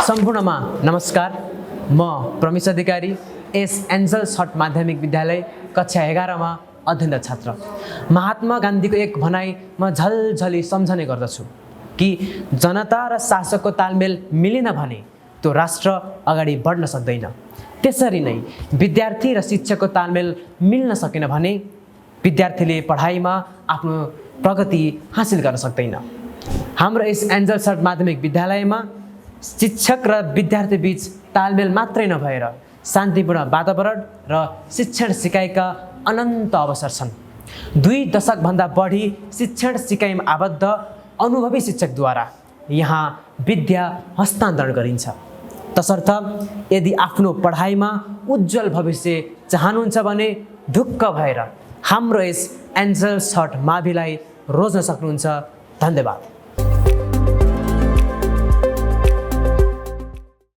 सम्पूर्णमा नमस्कार। म प्रमेश अधिकारी, एस एन्जल्स हट माध्यमिक विद्यालय कक्षा 11 मा अध्ययनरत छात्र। महात्मा गान्धीको एक भनाइ म झलझली सम्झने गर्दछु कि जनता र शासकको तालमेल मिलेन भने त्यो राष्ट्र अगाडि बढ्न सक्दैन। त्यसरी नै विद्यार्थी र शिक्षकको तालमेल मिल्न सकेन भने विद्यार्थीले पढाइमा आफ्नो प्रगति हासिल गर्न सक्दैन। हाम्रो यस एन्जल्स हट माध्यमिक विद्यालयमा शिक्षक र विद्यार्थी बीच तालमेल मात्रै नभएर शान्तिपूर्ण वातावरण र शिक्षण सिकाइका अनन्त अवसर छन्। 2 दशकभन्दा बढी शिक्षण सिकाइमा आबद्ध अनुभवी शिक्षकद्वारा यहाँ विद्या हस्तान्तरण गरिन्छ। तसर्थ यदि आफ्नो पढाइमा उज्जवल भविष्य चाहनुहुन्छ भने ढुक्क भएर हाम्रो यस एन्जल्स हट माविलाई रोज्न सक्नुहुन्छ। धन्यवाद।